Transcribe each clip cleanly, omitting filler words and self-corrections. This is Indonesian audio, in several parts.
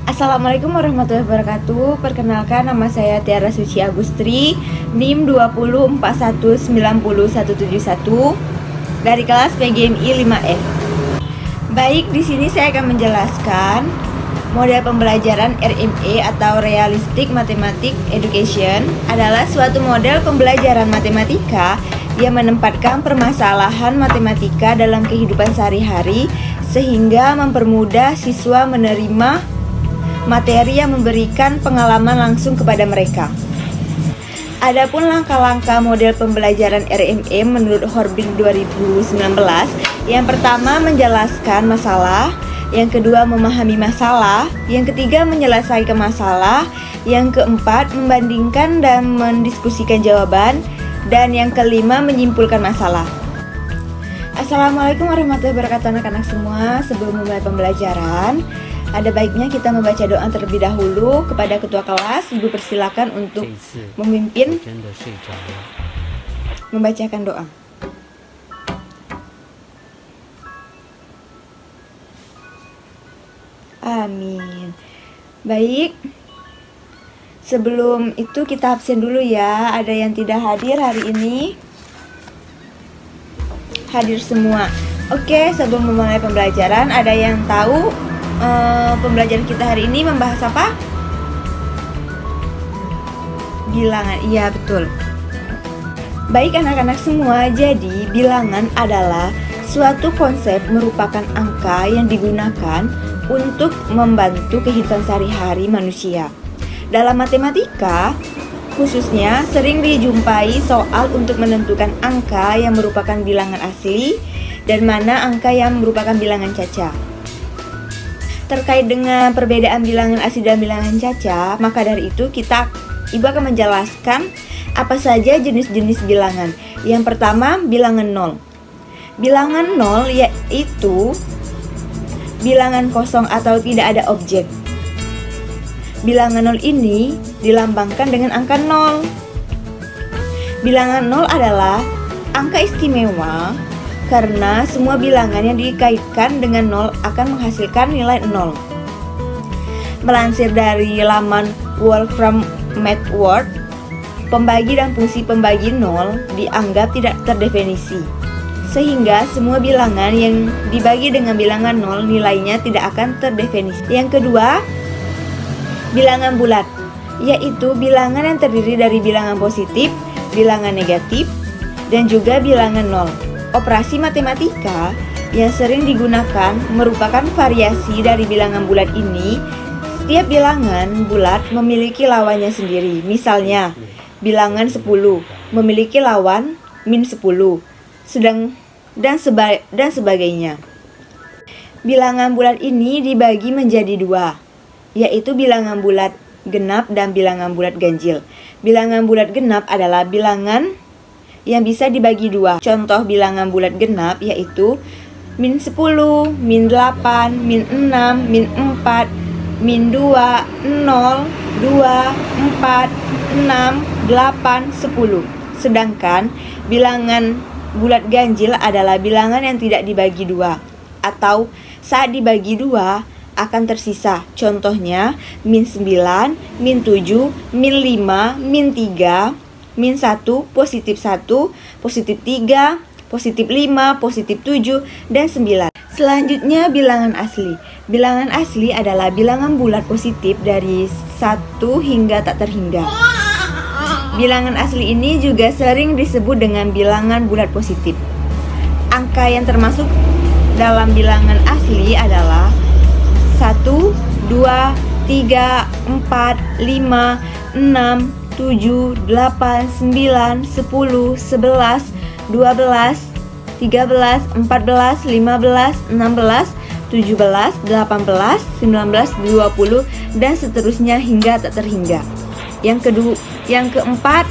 Assalamualaikum warahmatullahi wabarakatuh. Perkenalkan, nama saya Tiara Suci Agustri, NIM 2041901171 dari kelas PGMI 5F. Baik, di sini saya akan menjelaskan model pembelajaran RME atau Realistic Mathematics Education adalah suatu model pembelajaran matematika yang menempatkan permasalahan matematika dalam kehidupan sehari-hari sehingga mempermudah siswa menerima materi yang memberikan pengalaman langsung kepada mereka. Adapun langkah-langkah model pembelajaran RME menurut Horbing 2019, yang pertama menjelaskan masalah, yang kedua memahami masalah, yang ketiga menyelesaikan masalah, yang keempat membandingkan dan mendiskusikan jawaban, dan yang kelima menyimpulkan masalah. Assalamualaikum warahmatullahi wabarakatuh anak-anak semua. Sebelum memulai pembelajaran, ada baiknya kita membaca doa terlebih dahulu. Kepada ketua kelas, Ibu persilakan untuk memimpin membacakan doa. Amin. Baik, sebelum itu kita absen dulu ya. Ada yang tidak hadir hari ini? Hadir semua. Oke, sebelum memulai pembelajaran, ada yang tahu pembelajaran kita hari ini membahas apa? Bilangan. Iya, betul. Baik anak-anak semua, jadi bilangan adalah suatu konsep merupakan angka yang digunakan untuk membantu kehidupan sehari-hari manusia. Dalam matematika, khususnya sering dijumpai soal untuk menentukan angka yang merupakan bilangan asli dan mana angka yang merupakan bilangan caca. Terkait dengan perbedaan bilangan asli dan bilangan caca, maka dari itu Ibu akan menjelaskan apa saja jenis-jenis bilangan. Yang pertama, bilangan nol. Bilangan nol yaitu bilangan kosong atau tidak ada objek. Bilangan nol ini dilambangkan dengan angka nol. Bilangan nol adalah angka istimewa karena semua bilangan yang dikaitkan dengan nol akan menghasilkan nilai nol. Melansir dari laman Wolfram Mathworld, pembagi dan fungsi pembagi nol dianggap tidak terdefinisi, sehingga semua bilangan yang dibagi dengan bilangan nol nilainya tidak akan terdefinisi. Yang kedua, bilangan bulat, yaitu bilangan yang terdiri dari bilangan positif, bilangan negatif, dan juga bilangan nol. Operasi matematika yang sering digunakan merupakan variasi dari bilangan bulat ini. Setiap bilangan bulat memiliki lawannya sendiri. Misalnya, bilangan 10 memiliki lawan min 10, dan sebagainya. Bilangan bulat ini dibagi menjadi dua, yaitu bilangan bulat genap dan bilangan bulat ganjil. Bilangan bulat genap adalah bilangan yang bisa dibagi dua. Contoh bilangan bulat genap yaitu min 10, min 8, min 6, min 4, min 2, 0, 2, 4, 6, 8, 10. Sedangkan bilangan bulat ganjil adalah bilangan yang tidak dibagi dua, atau saat dibagi dua akan tersisa. Contohnya min 9, min 7, min 5, min 3, min 1, positif 1, positif 3, positif 5, positif 7, dan 9. Selanjutnya bilangan asli. Bilangan asli adalah bilangan bulat positif dari 1 hingga tak terhingga. Bilangan asli ini juga sering disebut dengan bilangan bulat positif. Angka yang termasuk dalam bilangan asli adalah 1, 2, 3, 4, 5, 6, 7, 8, 9, 10, 11, 12, 13, 14, 15, 16, 17, 18, 19, 20, dan seterusnya hingga tak terhingga. Yang keempat,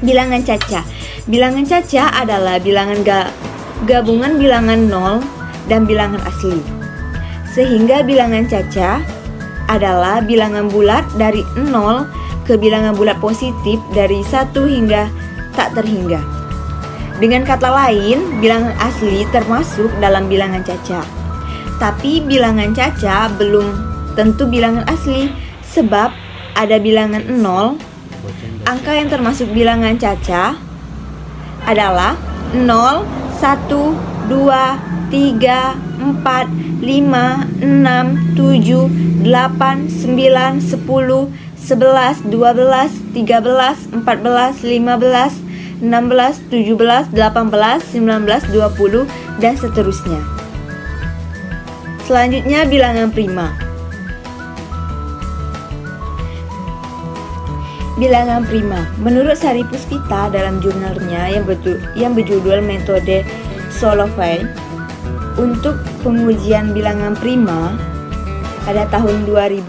bilangan caca. Bilangan caca adalah bilangan gabungan bilangan nol dan bilangan asli. Sehingga bilangan caca adalah bilangan bulat dari 0 ke bilangan bulat positif dari 1 hingga tak terhingga. Dengan kata lain, bilangan asli termasuk dalam bilangan caca. Tapi bilangan caca belum tentu bilangan asli, sebab ada bilangan 0. Angka yang termasuk bilangan caca adalah 0, 1, 2, 3, 4, 5, 6, 7, 8, 9, 10, 11, 12, 13, 14, 15, 16, 17, 18, 19, 20, dan seterusnya. Selanjutnya bilangan prima. Bilangan prima, menurut Sari Puspita dalam jurnalnya yang berjudul Metode Solovay untuk pengujian bilangan prima pada tahun 2015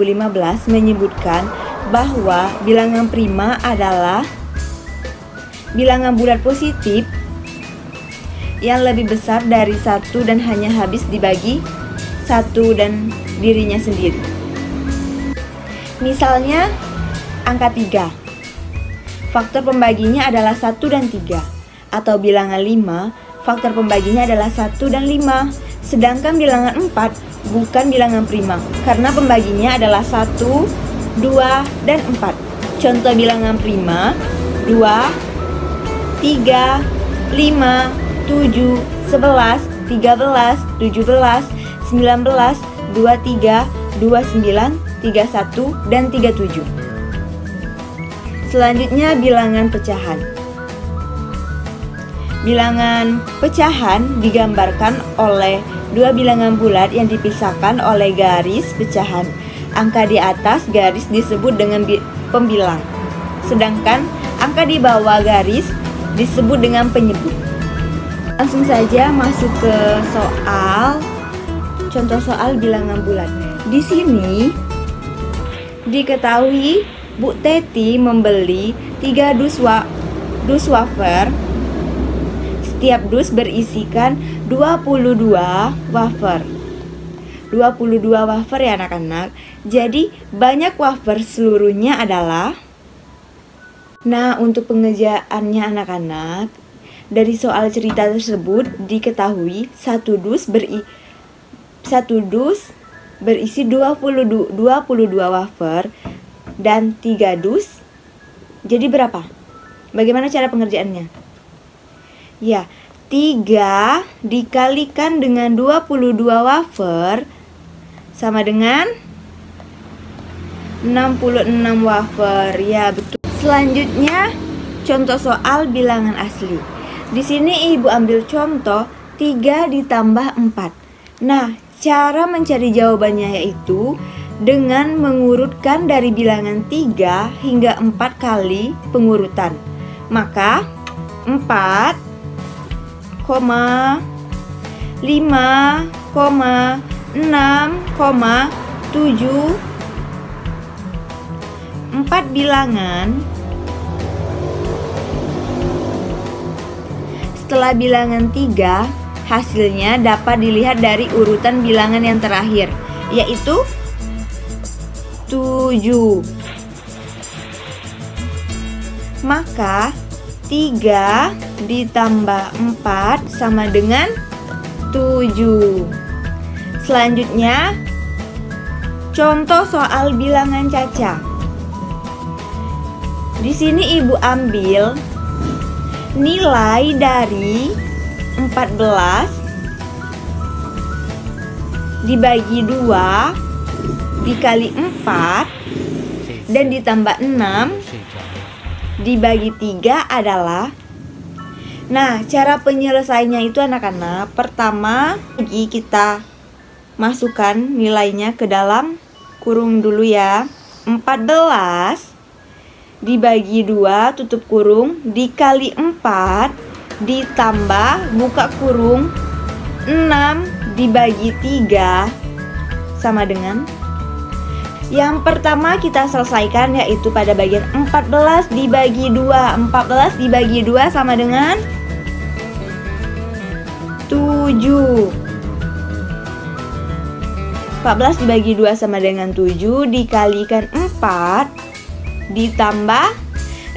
menyebutkan bahwa bilangan prima adalah bilangan bulat positif yang lebih besar dari 1 dan hanya habis dibagi 1 dan dirinya sendiri. Misalnya angka 3, faktor pembaginya adalah 1 dan 3. Atau bilangan 5, faktor pembaginya adalah 1 dan 5. Sedangkan bilangan 4 bukan bilangan prima, karena pembaginya adalah 1, 2, dan 4. Contoh bilangan prima: 2, 3, 5, 7, 11, 13, 17, 19, 23, 29, 31, dan 37. Selanjutnya bilangan pecahan. Bilangan pecahan digambarkan oleh dua bilangan bulat yang dipisahkan oleh garis pecahan. Angka di atas garis disebut dengan pembilang, sedangkan angka di bawah garis disebut dengan penyebut. Langsung saja masuk ke soal. Contoh soal bilangan bulat. Di sini diketahui Bu Teti membeli 3 dus wafer. Setiap dus berisikan 22 wafer. 22 wafer ya anak-anak. Jadi banyak wafer seluruhnya adalah. Nah, untuk pengerjaannya anak-anak, dari soal cerita tersebut diketahui satu dus berisi 22 wafer dan 3 dus. Jadi berapa? Bagaimana cara pengerjaannya? Ya, 3 dikalikan dengan 22 wafer sama dengan 66 wafer. Ya, betul. Selanjutnya contoh soal bilangan asli. Di sini Ibu ambil contoh 3 ditambah 4. Nah, cara mencari jawabannya yaitu dengan mengurutkan dari bilangan 3 hingga 4 kali pengurutan. Maka 4, 5, 6, 7, 4 bilangan. Setelah bilangan 3, hasilnya dapat dilihat dari urutan bilangan yang terakhir, yaitu 7. Maka 3 ditambah 4 sama dengan 7. Selanjutnya contoh soal bilangan caca. Di sini Ibu ambil nilai dari 14 dibagi 2 dikali 4 dan ditambah 6 dibagi 3 adalah. Nah, cara penyelesaiannya itu anak-anak, pertama kita masukkan nilainya ke dalam kurung dulu ya. 14 dibagi 2 tutup kurung dikali 4 ditambah buka kurung 6 dibagi 3 sama dengan. Yang pertama kita selesaikan yaitu pada bagian 14 dibagi 2. 14 dibagi 2 sama dengan 7. 14 dibagi 2 sama dengan 7 dikalikan 4 ditambah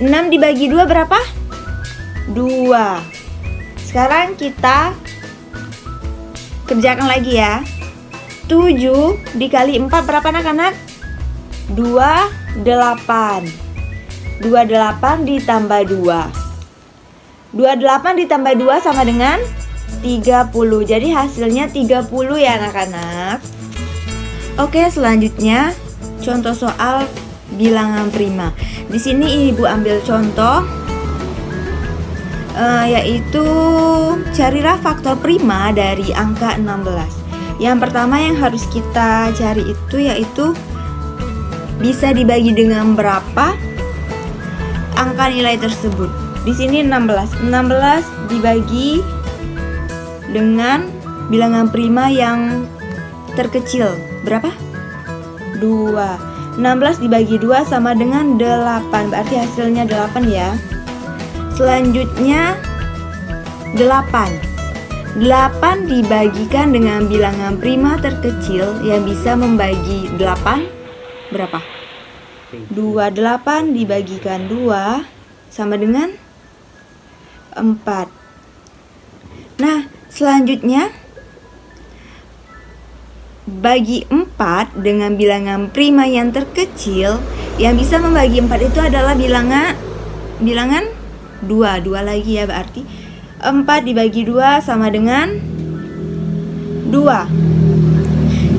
6 dibagi 2 berapa? 2. Sekarang kita kerjakan lagi ya. 7 dikali 4 berapa anak-anak? 28. 28 ditambah 2. 28 ditambah 2 sama dengan 30. Jadi hasilnya 30 ya anak-anak. Oke, selanjutnya contoh soal bilangan prima. Di sini Ibu ambil contoh yaitu carilah faktor prima dari angka 16. Yang pertama yang harus kita cari itu yaitu bisa dibagi dengan berapa angka nilai tersebut. Di sini 16. 16 dibagi dengan bilangan prima yang terkecil. Berapa? 2. 16 dibagi 2 sama dengan 8. Berarti hasilnya 8 ya. Selanjutnya 8. 8 dibagikan dengan bilangan prima terkecil yang bisa membagi 8 berapa? 28 dibagikan 2 sama dengan 4. Nah, selanjutnya bagi 4 dengan bilangan prima yang terkecil yang bisa membagi 4 itu adalah bilangan 2 lagi ya, berarti 4 dibagi 2 sama dengan 2.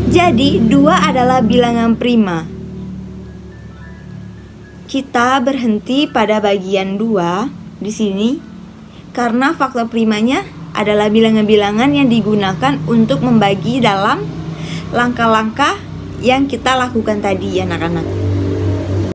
Jadi 2 adalah bilangan prima. Kita berhenti pada bagian 2 di sini karena faktor primanya adalah bilangan-bilangan yang digunakan untuk membagi dalam langkah-langkah yang kita lakukan tadi ya anak-anak.